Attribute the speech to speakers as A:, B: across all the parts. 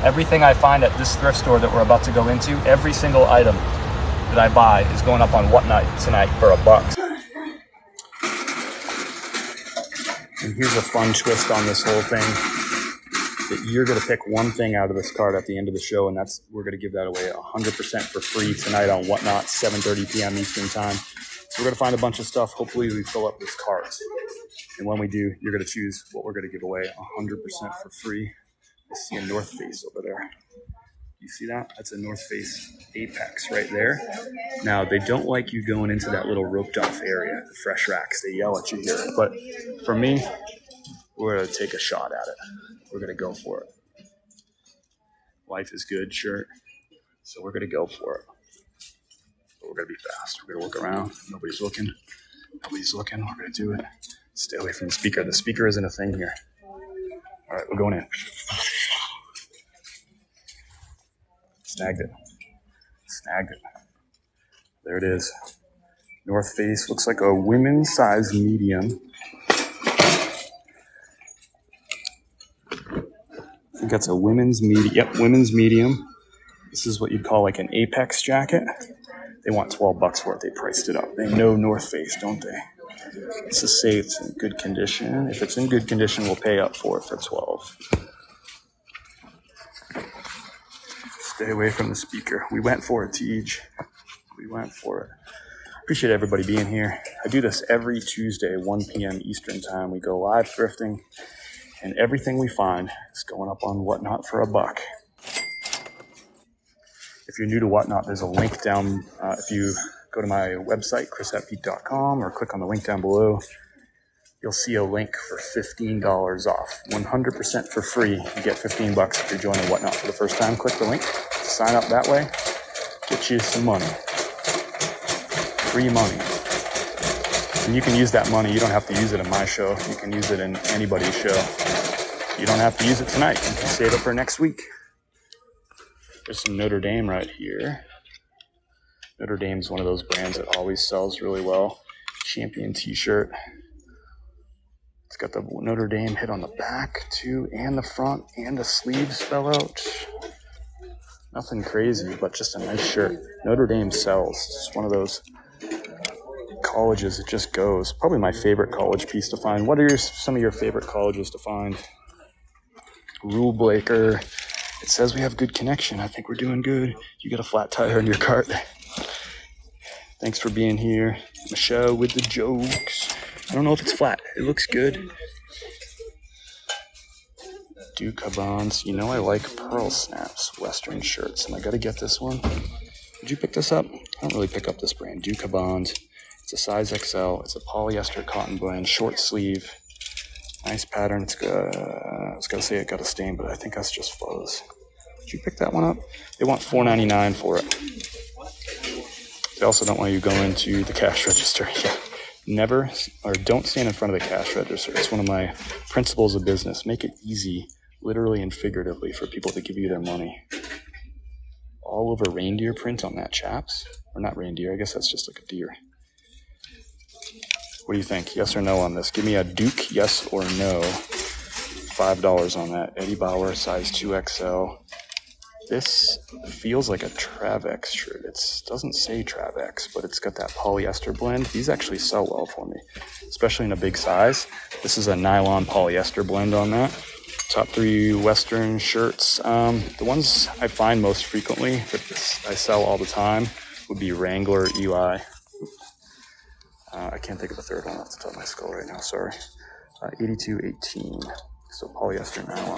A: Everything I find at this thrift store that we're about to go into, every single item that I buy is going up on Whatnot tonight for $1. And here's a fun twist on this whole thing, that you're going to pick one thing out of this cart at the end of the show, and we're going to give that away 100% for free tonight on Whatnot, 7:30 p.m. Eastern time. So we're going to find a bunch of stuff. Hopefully we fill up this cart. And when we do, you're going to choose what we're going to give away 100% for free. I see a North Face over there. You see that? That's a North Face Apex right there. Now, they don't like you going into that little roped off area, the fresh racks. They yell at you here. But for me, we're going to take a shot at it. We're going to go for it. Life is good shirt. So we're going to go for it. But we're going to be fast. We're going to look around. Nobody's looking. Nobody's looking. We're going to do it. Stay away from the speaker. The speaker isn't a thing here. All right, we're going in. Snagged it. Snagged it. There it is. North Face. Looks like a women's size medium. I think that's a women's medium. Yep, women's medium. This is what you'd call like an Apex jacket. They want $12 for it. They priced it up. They know North Face, don't they? Let's just say it's in good condition. If it's in good condition, we'll pay up for it for $12. Stay away from the speaker. We went for it, Tej. We went for it. Appreciate everybody being here. I do this every Tuesday, 1 p.m. Eastern time. We go live thrifting, and everything we find is going up on Whatnot for $1. If you're new to Whatnot, there's a link down. If you go to my website, chris@peak.com, or click on the link down below, you'll see a link for $15 off. 100% for free. You get $15 if you're joining Whatnot for the first time. Click the link, sign up that way, get you some money. Free money. And you can use that money. You don't have to use it in my show. You can use it in anybody's show. You don't have to use it tonight. You can save it for next week. There's some Notre Dame right here. Notre Dame's one of those brands that always sells really well. Champion t-shirt. It's got the Notre Dame hit on the back too, and the front, and the sleeves fell out. Nothing crazy, but just a nice shirt. Notre Dame sells. It's one of those colleges, it just goes. Probably my favorite college piece to find. What are some of your favorite colleges to find? Rule Breaker. It says we have good connection. I think we're doing good. You got a flat tire in your cart. Thanks for being here. Michelle with the jokes. I don't know if it's flat. It looks good. Duke Bonds. You know I like Pearl Snaps Western shirts, and I got to get this one. Did you pick this up? I don't really pick up this brand. Duke Bonds. It's a size XL. It's a polyester cotton blend, short sleeve. Nice pattern. It's good. I was going to say it got a stain, but I think that's just fuzz. Did you pick that one up? They want $4.99 for it. They also don't want you going to the cash register. Yeah. Never, or don't stand in front of the cash register. It's one of my principles of business. Make it easy, literally and figuratively, for people to give you their money. All over reindeer print on that, chaps. Or not reindeer. I guess that's just like a deer. What do you think? Yes or no on this? Give me a Duke, yes or no. $5 on that. Eddie Bauer, size 2XL. This feels like a Travex shirt. It doesn't say Travex, but it's got that polyester blend. These actually sell well for me, especially in a big size. This is a nylon polyester blend on that. Top 3 Western shirts. The ones I find most frequently that I sell all the time would be Wrangler, Eli. I can't think of the third one off the top of my skull right now, sorry. 8218, so polyester nylon.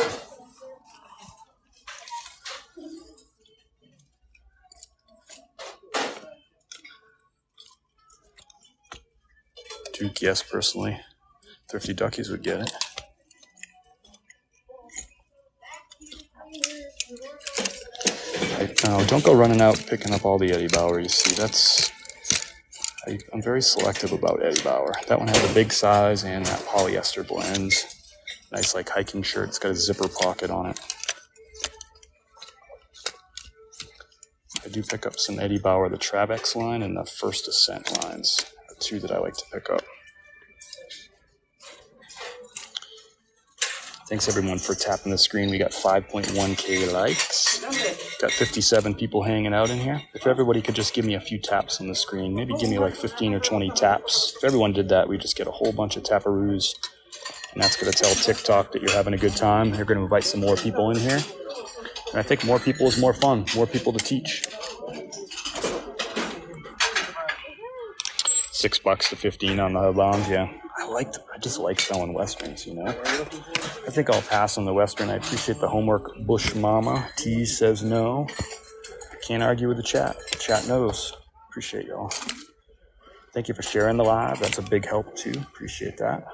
A: Duke, yes, personally. Thrifty Duckies would get it. Don't go running out picking up all the Eddie Bauer you see. I'm very selective about Eddie Bauer. That one has a big size and that polyester blend. Nice like hiking shirt. It's got a zipper pocket on it. I do pick up some Eddie Bauer, the Travex line and the First Ascent lines. The 2 that I like to pick up. I Thanks everyone for tapping the screen. We got 5.1K likes. Got 57 people hanging out in here. If everybody could just give me a few taps on the screen, maybe give me like 15 or 20 taps. If everyone did that, we just get a whole bunch of taparoos. And that's going to tell TikTok that you're having a good time. They're going to invite some more people in here. And I think more people is more fun, more people to teach. $6 to 15 on the hub bombs, yeah. I just like selling Westerns, you know. I think I'll pass on the Western. I appreciate the homework. Bush Mama T says no. Can't argue with the chat. The chat knows. Appreciate y'all. Thank you for sharing the live. That's a big help too. Appreciate that.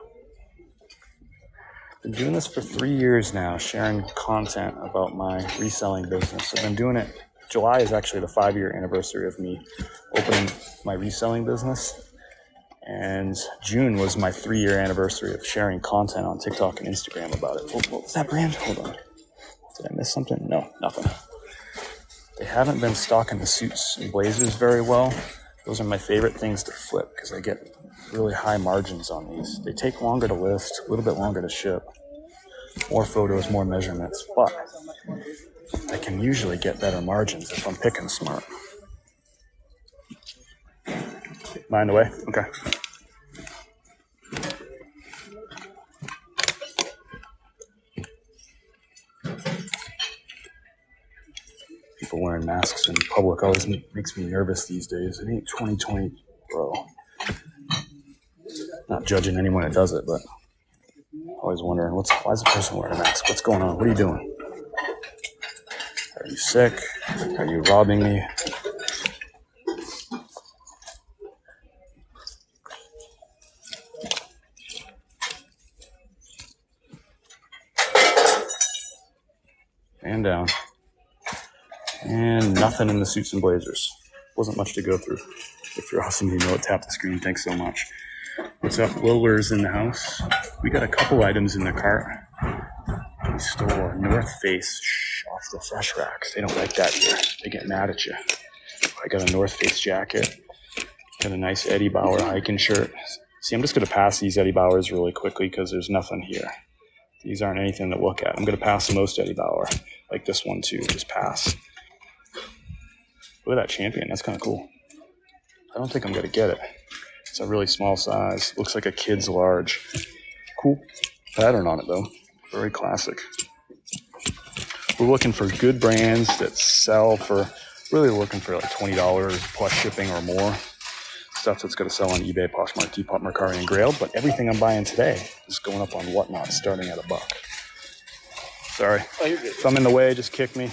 A: Been doing this for 3 years now, sharing content about my reselling business. I've been doing it. July is actually the 5-year anniversary of me opening my reselling business. And June was my 3-year anniversary of sharing content on TikTok and Instagram about it. What was that brand? Hold on. Did I miss something? No, nothing. They haven't been stocking the suits and blazers very well. Those are my favorite things to flip because I get really high margins on these. They take longer to list, a little bit longer to ship. More photos, more measurements, but I can usually get better margins if I'm picking smart. Mind the way? Okay. People wearing masks in public always makes me nervous these days. It ain't 2020, bro. Not judging anyone that does it, but always wondering, why is the person wearing a mask? What's going on? What are you doing? Are you sick? Are you robbing me? And down. And nothing in the suits and blazers. Wasn't much to go through. If you're awesome, you know it. Tap the screen. Thanks so much. What's up? Wilbur's in the house. We got a couple items in the cart. We stole a North Face off the fresh racks. They don't like that here. They get mad at you. I got a North Face jacket. Got a nice Eddie Bauer hiking shirt. See, I'm just going to pass these Eddie Bauers really quickly because there's nothing here. These aren't anything to look at. I'm going to pass the most Eddie Bauer. Like this one too. Just pass. Look at that Champion. That's kind of cool. I don't think I'm going to get it. It's a really small size. Looks like a kid's large. Cool pattern on it though. Very classic. We're looking for good brands that sell for, really looking for like $20 plus shipping or more. Stuff that's going to sell on eBay, Poshmark, Depop, Mercari, and Grailed. But everything I'm buying today is going up on Whatnot starting at $1. Sorry. Oh, you're good. If I'm in the way, just kick me.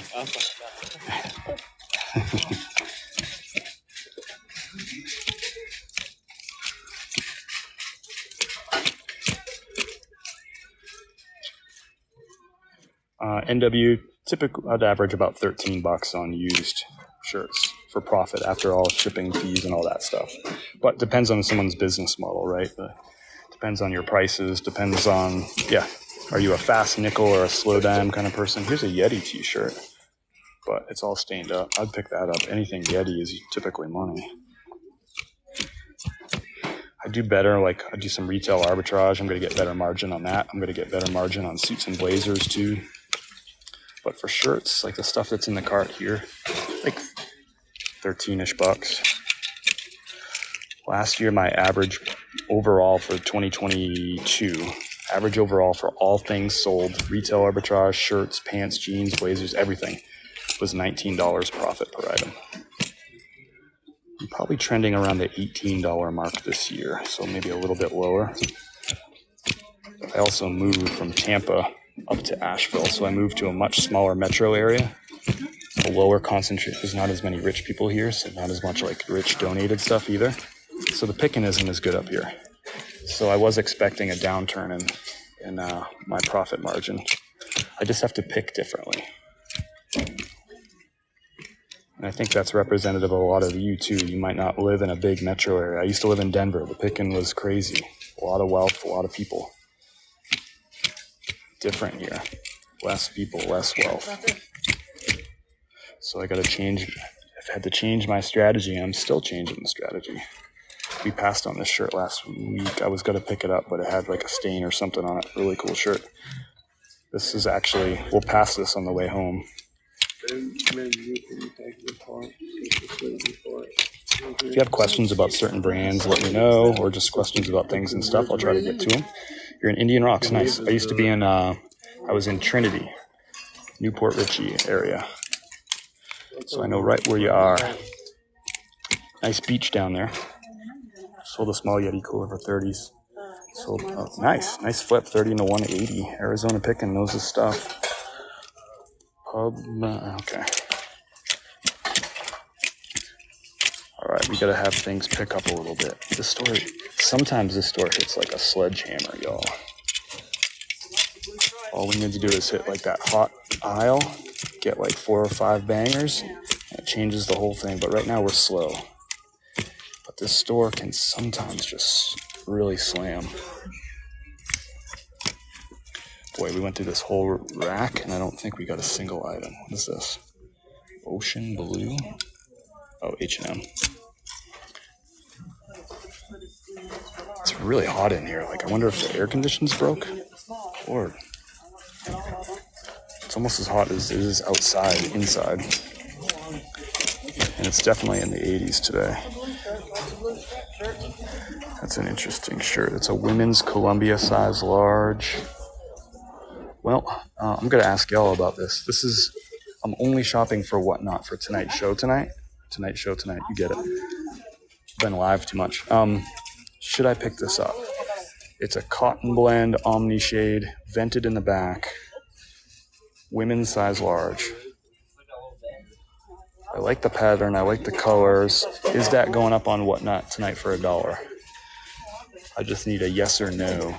A: NW, typically I'd average about $13 on used shirts for profit after all shipping fees and all that stuff. But depends on someone's business model, right? Depends on your prices, depends on, are you a fast nickel or a slow dime kind of person? Here's a Yeti t-shirt, but it's all stained up. I'd pick that up. Anything Yeti is typically money. I do better, like I do some retail arbitrage. I'm going to get better margin on that. I'm going to get better margin on suits and blazers too. But for shirts, like the stuff that's in the cart here, like 13-ish bucks. Last year, my average overall for 2022, average overall for all things sold, retail arbitrage, shirts, pants, jeans, blazers, everything, was $19 profit per item. I'm probably trending around the $18 mark this year, so maybe a little bit lower. I also moved from Tampa up to Asheville, so I moved to a much smaller metro area. A lower concentration. There's not as many rich people here, so not as much like rich donated stuff either. So the picking isn't as good up here. So I was expecting a downturn in my profit margin. I just have to pick differently. And I think that's representative of a lot of you too. You might not live in a big metro area. I used to live in Denver. The picking was crazy. A lot of wealth, a lot of people. Different here. Less people, less wealth. So I got to change. I've had to change my strategy, and I'm still changing the strategy. We passed on this shirt last week. I was going to pick it up, but it had like a stain or something on it. Really cool shirt. This is actually, we'll pass this on the way home. If you have questions about certain brands, let me know, or just questions about things and stuff, I'll try to get to them. You're in Indian Rocks, nice. I used to be I was in Trinity, Newport Richey area. So I know right where you are. Nice beach down there. Sold a small Yeti cooler for 30s. Sold, nice flip, 30 into 180. Arizona picking knows his stuff. Okay. All right, we gotta have things pick up a little bit. Sometimes this store hits like a sledgehammer, y'all. All we need to do is hit like that hot aisle, get like 4 or 5 bangers, and it changes the whole thing. But right now we're slow. But this store can sometimes just really slam. Boy, we went through this whole rack and I don't think we got a single item. What is this? Ocean Blue? Oh, H&M. It's really hot in here. Like, I wonder if the air conditioning's broke. Lord. It's almost as hot as it is inside. And it's definitely in the 80s today. That's an interesting shirt. It's a women's Columbia size large. Well, I'm going to ask y'all about this. I'm only shopping for Whatnot for tonight's show tonight. You get it. Been live too much. Should I pick this up? It's a cotton blend omni shade, vented in the back, women's size large. I like the pattern. I like the colors. Is that going up on Whatnot tonight for $1? I just need a yes or no.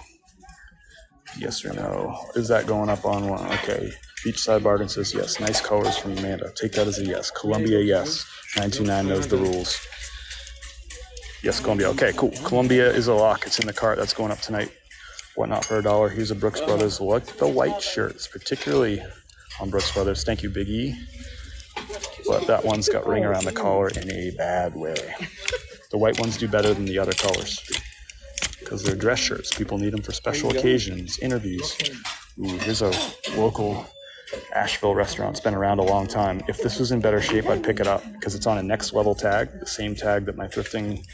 A: Yes or no. Is that going up on one? Okay. Beachside Bargain says yes. Nice colors from Amanda. Take that as a yes. Columbia, yes. 929 knows the rules. Yes, Columbia. Okay, cool. Columbia is a lock. It's in the cart. That's going up tonight. Whatnot for $1. Here's a Brooks Brothers. Look at the white shirts, particularly on Brooks Brothers. Thank you, Big E. But that one's got ring around the collar in a bad way. The white ones do better than the other colors because they're dress shirts. People need them for special occasions, interviews. Ooh, here's a local Asheville restaurant. It's been around a long time. If this was in better shape, I'd pick it up because it's on a next level tag, the same tag that my thrifting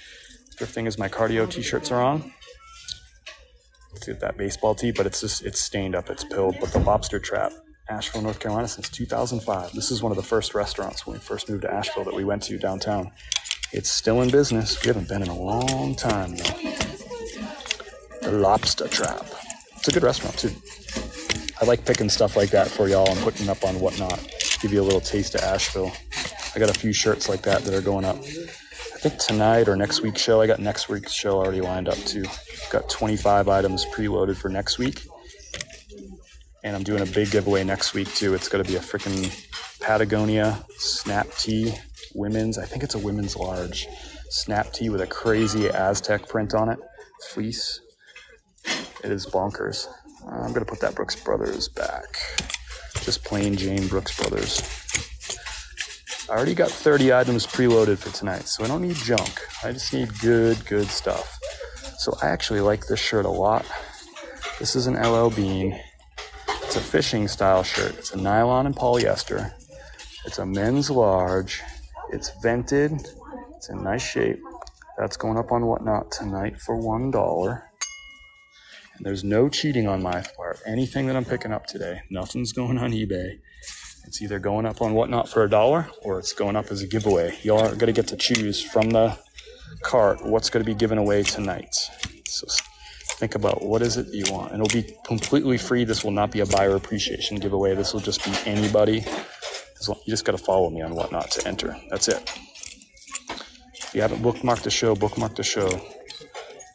A: is my cardio t-shirts are on. Let's get that baseball tee, but it's stained up, it's pilled. But the Lobster Trap, Asheville, North Carolina, since 2005. This is one of the first restaurants when we first moved to Asheville that we went to downtown. It's still in business. We haven't been in a long time though. The Lobster Trap. It's a good restaurant too. I like picking stuff like that for y'all and putting up on Whatnot. Give you a little taste of Asheville. I got a few shirts like that are going up. I think tonight or next week's show. I got next week's show already lined up too. Got 25 items preloaded for next week. And I'm doing a big giveaway next week too. It's going to be a freaking Patagonia snap tee. Women's, I think it's a women's large. Snap tee with a crazy Aztec print on it. Fleece. It is bonkers. I'm going to put that Brooks Brothers back. Just plain Jane Brooks Brothers. I already got 30 items preloaded for tonight, so I don't need junk. I just need good stuff. So I actually like this shirt a lot. This is an LL Bean. It's a fishing style shirt. It's a nylon and polyester. It's a men's large. It's vented. It's in nice shape. That's going up on Whatnot tonight for $1. And there's no cheating on my part. Anything that I'm picking up today, nothing's going on eBay. It's either going up on Whatnot for $1 or it's going up as a giveaway. Y'all are going to get to choose from the cart what's going to be given away tonight. So think about what is it you want. And it'll be completely free. This will not be a buyer appreciation giveaway. This will just be anybody. You just got to follow me on Whatnot to enter. That's it. If you haven't bookmarked the show, bookmark the show.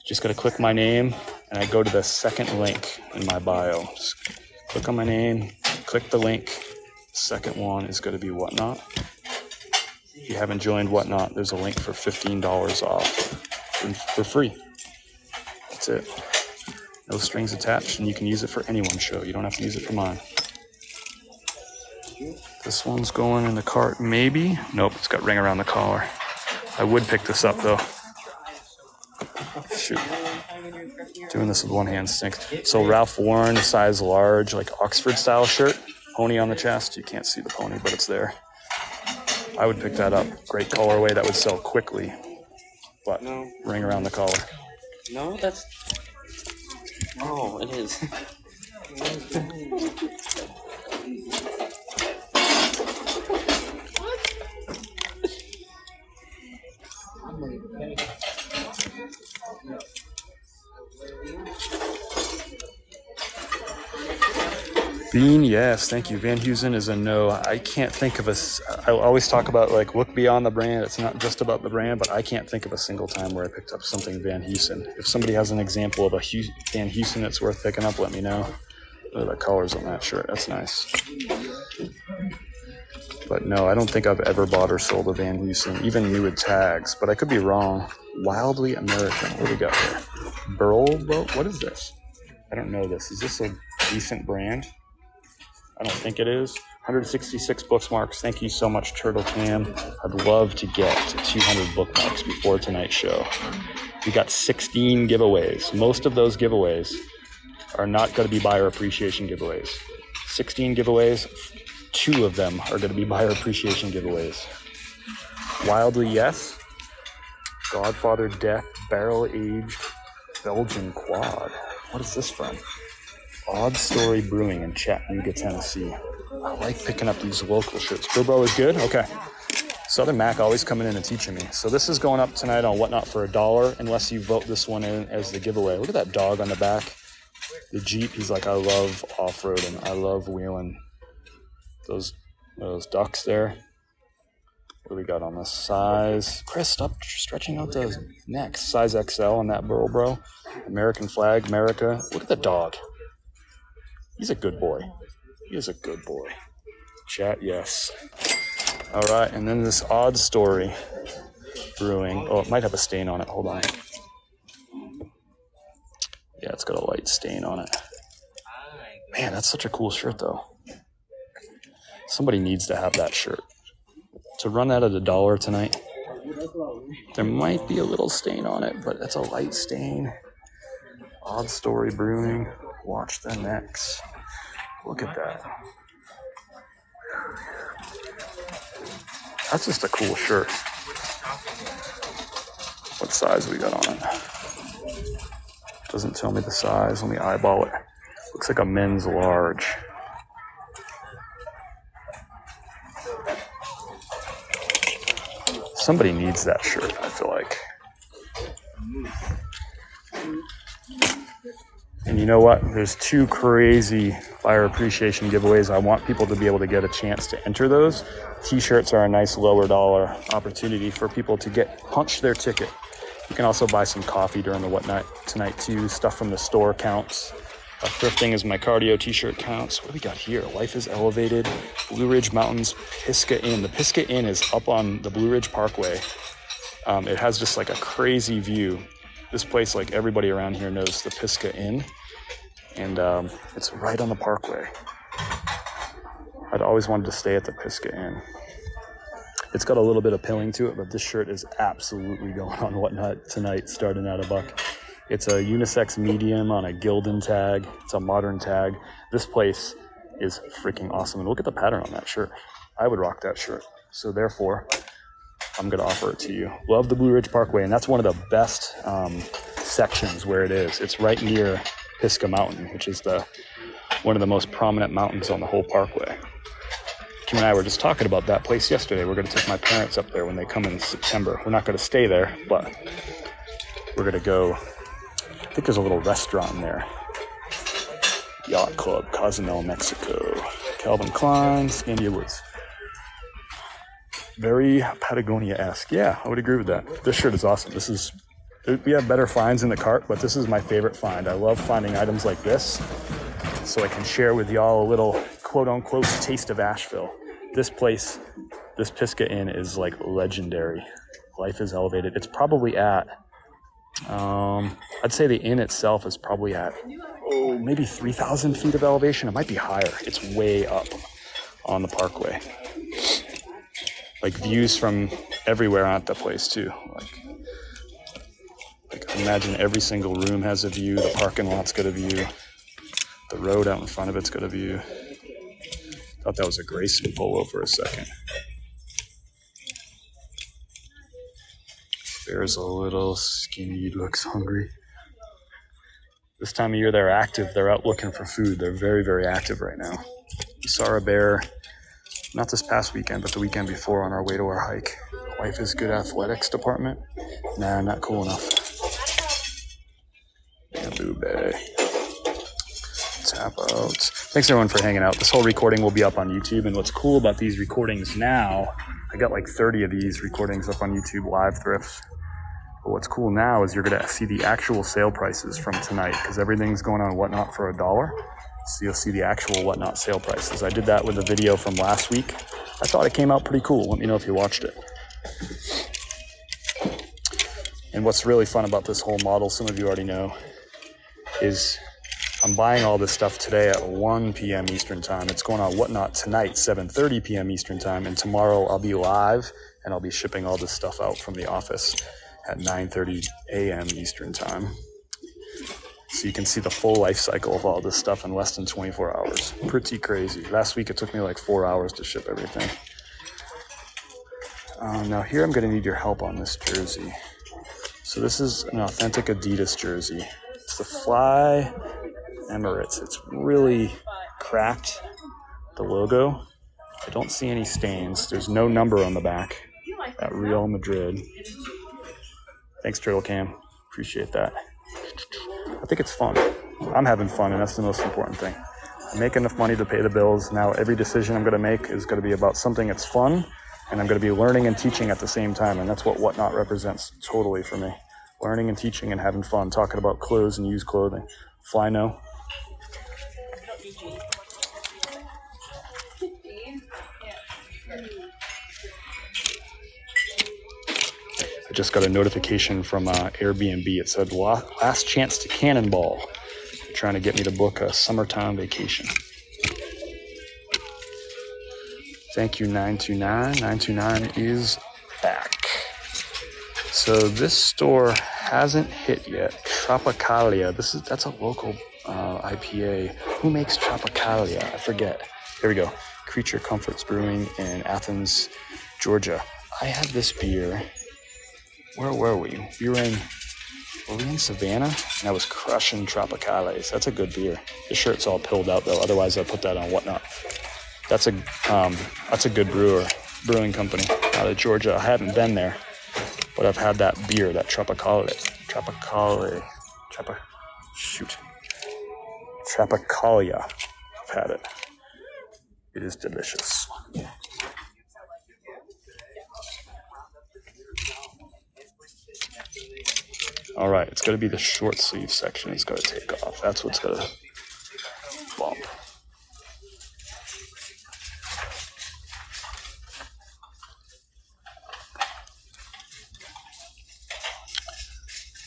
A: Just got to click my name and I go to the second link in my bio. Just click on my name, click the link. Second one is going to be Whatnot. If you haven't joined Whatnot, there's a link for $15 off for free. That's it. No strings attached, and you can use it for anyone's show. You don't have to use it for mine. This one's going in the cart, maybe. Nope, it's got ring around the collar. I would pick this up, though. Shoot. Doing this with one hand stinks. So Ralph Lauren, size large, like Oxford style shirt. Pony on the chest. You can't see the pony, but it's there. I would pick that up. Great colorway that would sell quickly. But no. Ring around the collar.
B: No, that's... Oh, it is.
A: Bean, yes, thank you. Van Heusen is a no. I can't think of I always talk about like look beyond the brand. It's not just about the brand, but I can't think of a single time where I picked up something Van Heusen. If somebody has an example of a Van Heusen that's worth picking up, let me know. Oh, the colors on that shirt, that's nice. But no, I don't think I've ever bought or sold a Van Heusen, even new with tags, but I could be wrong. Wildly American, what do we got here? Burl, what is this? I don't know this. Is this a decent brand? I don't think it is. 166 bookmarks. Thank you so much, Turtle Cam. I'd love to get to 200 bookmarks before tonight's show. We got 16 giveaways. Most of those giveaways are not going to be buyer appreciation giveaways. 16 giveaways, 2 of them are going to be buyer appreciation giveaways. Wildly, yes. Godfather Death, barrel-aged Belgian quad. What is this from? Odd Story Brewing in Chattanooga, Tennessee. I like picking up these local shirts. Bro is good? Okay. Southern Mac always coming in and teaching me. So this is going up tonight on Whatnot for $1, unless you vote this one in as the giveaway. Look at that dog on the back. The Jeep, he's like, I love off-roading. I love wheeling. Those ducks there. What do we got on this? Size. Chris, stop stretching out the neck. Size XL on that burl, bro. American flag, America. Look at the dog. He's a good boy. He is a good boy. Chat, yes. All right, and then this Odd Story Brewing. Oh, it might have a stain on it. Hold on. Yeah, it's got a light stain on it. Man, that's such a cool shirt, though. Somebody needs to have that shirt. To run that at $1 tonight, there might be a little stain on it, but it's a light stain. Odd Story Brewing. Watch the necks. Look at that. That's just a cool shirt. What size we got on it? Doesn't tell me the size. Let me eyeball it. Looks like a men's large. Somebody needs that shirt, I feel like. And you know what? There's 2 crazy buyer appreciation giveaways. I want people to be able to get a chance to enter those. T-shirts are a nice lower dollar opportunity for people to punch their ticket. You can also buy some coffee during the Whatnot tonight too. Stuff from the store counts. Thrifting is my cardio T-shirt counts. What do we got here? Life is Elevated. Blue Ridge Mountains Pisgah Inn. The Pisgah Inn is up on the Blue Ridge Parkway. It has just like a crazy view. This place, like everybody around here knows the Pisgah Inn. And it's right on the parkway. I'd always wanted to stay at the Pisgah Inn. It's got a little bit of pilling to it, but this shirt is absolutely going on Whatnot tonight, starting at $1. It's a unisex medium on a Gildan tag. It's a modern tag. This place is freaking awesome. And look at the pattern on that shirt. I would rock that shirt. So therefore, I'm going to offer it to you. Love the Blue Ridge Parkway, and that's one of the best sections where it is. It's right near Pisgah Mountain, which is one of the most prominent mountains on the whole parkway. Kim and I were just talking about that place yesterday. We're going to take my parents up there when they come in September. We're not going to stay there, but we're going to go. I think there's a little restaurant in there. Yacht Club, Cozumel, Mexico. Calvin Klein, Scandia Woods. Very Patagonia-esque. Yeah, I would agree with that. This shirt is awesome. We have better finds in the cart, but this is my favorite find. I love finding items like this so I can share with y'all a little quote-unquote taste of Asheville. This place, this Pisgah Inn is like legendary. Life is Elevated. It's probably at, I'd say the inn itself is probably at, maybe 3,000 feet of elevation. It might be higher. It's way up on the parkway. Like views from everywhere on the place too. Like Imagine every single room has a view. The parking lot's got a view. The road out in front of it's got a view. Thought that was a Grayson polo for a second. Bear's a little skinny, looks hungry. This time of year they're active. They're out looking for food. They're very, very active right now. We saw a bear, not this past weekend, but the weekend before on our way to our hike. Wife is good athletics department. Nah, not cool enough. Yeah, booby. Tap out. Thanks everyone for hanging out. This whole recording will be up on YouTube. And what's cool about these recordings now, I got like 30 of these recordings up on YouTube live thrifts. But what's cool now is you're going to see the actual sale prices from tonight because everything's going on Whatnot for $1. So you'll see the actual Whatnot sale prices. I did that with a video from last week. I thought it came out pretty cool. Let me know if you watched it. And what's really fun about this whole model, some of you already know, is I'm buying all this stuff today at 1 p.m. Eastern time. It's going on Whatnot tonight, 7:30 p.m. Eastern time. And tomorrow I'll be live and I'll be shipping all this stuff out from the office at 9:30 a.m. Eastern time. So you can see the full life cycle of all this stuff in less than 24 hours. Pretty crazy. Last week it took me like 4 hours to ship everything. Now here I'm going to need your help on this jersey. So this is an authentic Adidas jersey. It's the Fly Emirates. It's really cracked, the logo. I don't see any stains. There's no number on the back at Real Madrid. Thanks, Turtle Cam. Appreciate that. I think it's fun. I'm having fun, and that's the most important thing. I make enough money to pay the bills. Now every decision I'm going to make is going to be about something that's fun, and I'm going to be learning and teaching at the same time, and that's what Whatnot represents totally for me. Learning and teaching and having fun, talking about clothes and used clothing. Fly no. I just got a notification from Airbnb. It said last chance to cannonball. They're trying to get me to book a summertime vacation. Thank you, 929. 929 is back. So this store hasn't hit yet. Tropicalia. That's a local IPA. Who makes Tropicalia? I forget. Here we go. Creature Comforts Brewing in Athens, Georgia. I had this beer. Where were we? Were we in Savannah? And I was crushing Tropicales. That's a good beer. The shirt's all pilled out though. Otherwise I'd put that on Whatnot. That's a good brewing company out of Georgia. I haven't been there, but I've had that beer, that Tropicalia. I've had it. It is delicious. All right, it's got to be the short sleeve section it's got to take off. That's what's got to bump.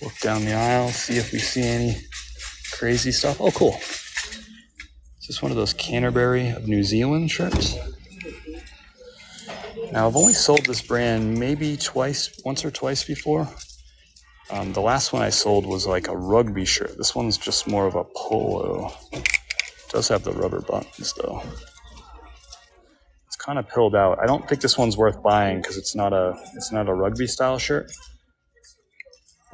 A: Look down the aisle, see if we see any crazy stuff. Oh, cool. Is this one of those Canterbury of New Zealand shirts? Now, I've only sold this brand maybe once or twice before. The last one I sold was like a rugby shirt. This one's just more of a polo. It does have the rubber buttons though. It's kind of pilled out. I don't think this one's worth buying because it's not a rugby style shirt.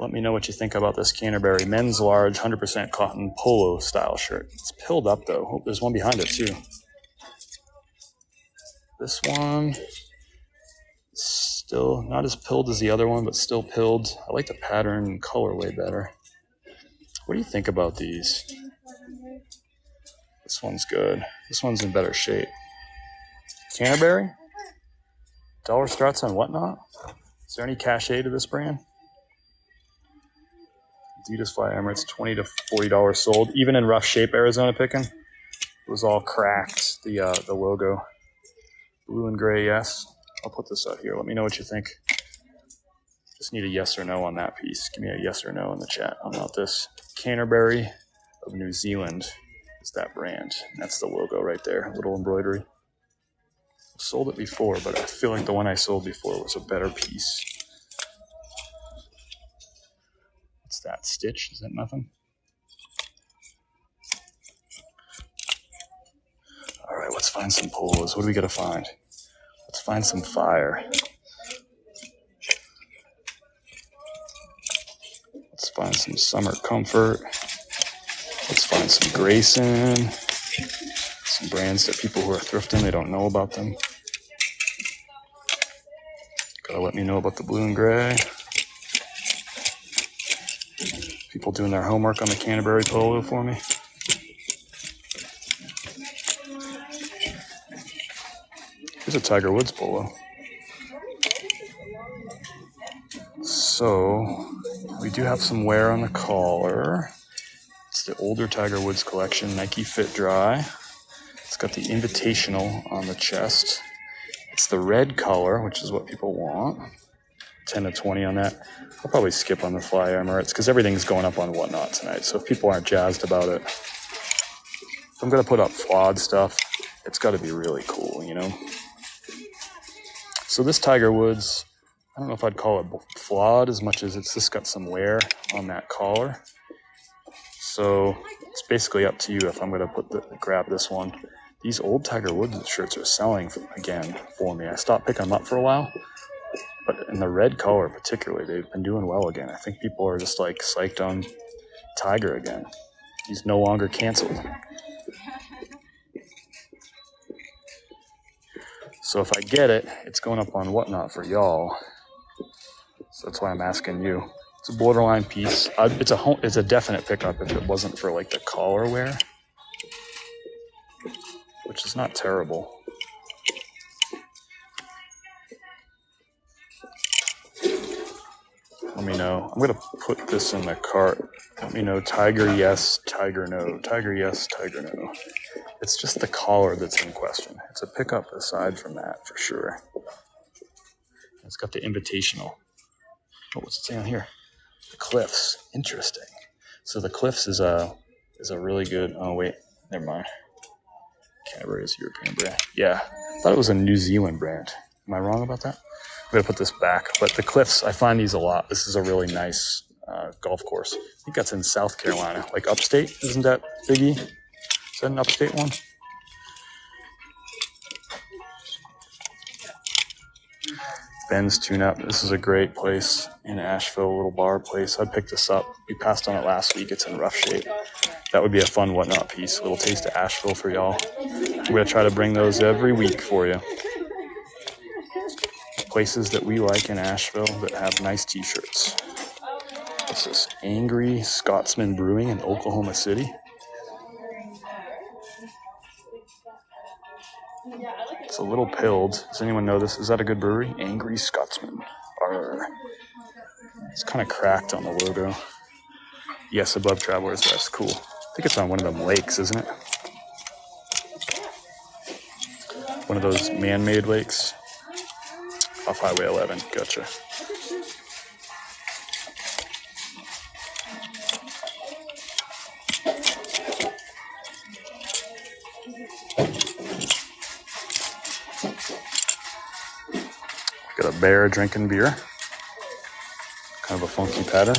A: Let me know what you think about this Canterbury men's large 100% cotton polo style shirt. It's pilled up though. Oh, there's one behind it too. This one, still not as pilled as the other one, but still pilled. I like the pattern and color way better. What do you think about these? This one's good. This one's in better shape. Canterbury? Dollar starts on Whatnot? Is there any cachet to this brand? Adidas Fly Emirates, $20 to $40 sold. Even in rough shape, Arizona picking. It was all cracked, the logo. Blue and gray, yes. I'll put this up here. Let me know what you think. Just need a yes or no on that piece. Give me a yes or no in the chat about this. Canterbury of New Zealand is that brand. That's the logo right there. Little embroidery. I've sold it before, but I feel like the one I sold before was a better piece. What's that? that stitch? Is that nothing? All right, let's find some polos. What do we got to find? Let's find some fire. Let's find some summer comfort. Let's find some Grayson. Some brands that people who are thrifting, they don't know about them. Gotta let me know about the blue and gray. People doing their homework on the Canterbury polo for me. Here's a Tiger Woods polo. So, we do have some wear on the collar. It's the older Tiger Woods collection, Nike Fit Dry. It's got the Invitational on the chest. It's the red color, which is what people want. 10 to 20 on that. I'll probably skip on the fly Emirates because everything's going up on Whatnot tonight. So if people aren't jazzed about it, if I'm going to put up flawed stuff, it's got to be really cool, you know? So this Tiger Woods, I don't know if I'd call it flawed as much as it's just got some wear on that collar. So it's basically up to you if I'm going to grab this one. These old Tiger Woods shirts are selling again for me. I stopped picking them up for a while, but in the red color particularly, they've been doing well again. I think people are just like psyched on Tiger again. He's no longer canceled. So if I get it, it's going up on Whatnot for y'all. So that's why I'm asking you. It's a borderline piece. It's a definite pickup if it wasn't for like the collar wear, which is not terrible. Let me know. I'm going to put this in the cart. Let me know. Tiger, yes. Tiger, no. Tiger, yes. Tiger, no. It's just the collar that's in question. It's a pickup aside from that, for sure. It's got the Invitational. Oh, what's it say on here? The Cliffs. Interesting. So the Cliffs is a really good... Oh, wait. Never mind. Canterbury is a European brand. Yeah. I thought it was a New Zealand brand. Am I wrong about that? I'm going to put this back. But the Cliffs, I find these a lot. This is a really nice golf course. I think that's in South Carolina. Like upstate. Isn't that Biggie? Is that an upstate one? Ben's Tune Up. This is a great place in Asheville, a little bar place. I picked this up. We passed on it last week. It's in rough shape. That would be a fun Whatnot piece. A little taste of Asheville for y'all. I'm going to try to bring those every week for you. Places that we like in Asheville that have nice t-shirts. What's this? Angry Scotsman Brewing in Oklahoma City. It's a little pilled. Does anyone know this? Is that a good brewery? Angry Scotsman. It's kind of cracked on the logo. Yes, above Traveler's Rest. Cool. I think it's on one of them lakes, isn't it? One of those man-made lakes. Off Highway 11. Gotcha. Got a bear drinking beer. Kind of a funky pattern.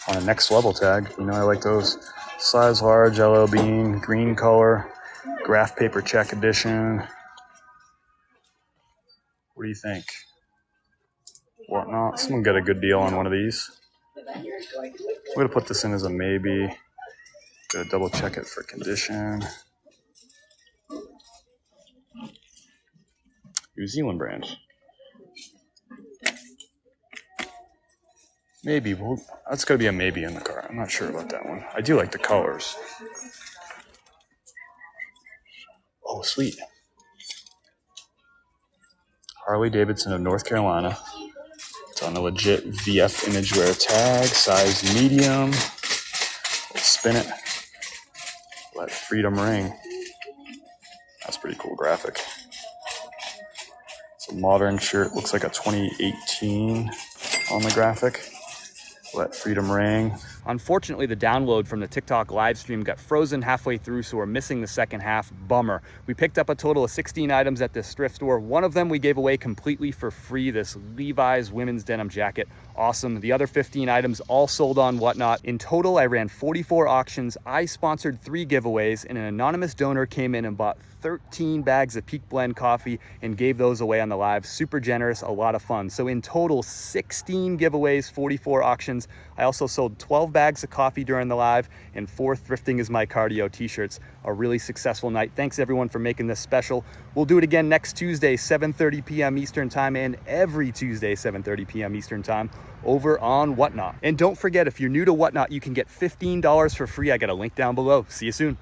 A: On a next level tag. You know I like those. Size large, LL Bean, green color, graph paper check edition. What do you think? Whatnot. Someone got a good deal on one of these. I'm going to put this in as a maybe. Gotta double check it for condition. New Zealand brand. Maybe. Well, that's got to be a maybe in the car. I'm not sure about that one. I do like the colors. Oh, sweet. Harley Davidson of North Carolina. It's on a legit VF Imagewear tag. Size medium. We'll spin it. Let freedom ring. That's a pretty cool graphic. It's a modern shirt. Looks like a 2018 on the graphic. Let freedom ring. Unfortunately, the download from the TikTok live stream got frozen halfway through, so we're missing the second half. Bummer. We picked up a total of 16 items at this thrift store. One of them we gave away completely for free, this Levi's women's denim jacket. Awesome. The other 15 items all sold on Whatnot. In total, I ran 44 auctions. I sponsored 3 giveaways, and an anonymous donor came in and bought 13 bags of Peak Blend coffee and gave those away on the live. Super generous, a lot of fun. So in total, 16 giveaways, 44 auctions. I also sold 12 bags of coffee during the live and 4 Thrifting is My Cardio t-shirts. A really successful night. Thanks everyone for making this special. We'll do it again next Tuesday, 7:30 p.m. Eastern time, and every Tuesday, 7:30 p.m. Eastern time over on Whatnot. And don't forget, if you're new to Whatnot, you can get $15 for free. I got a link down below. See you soon.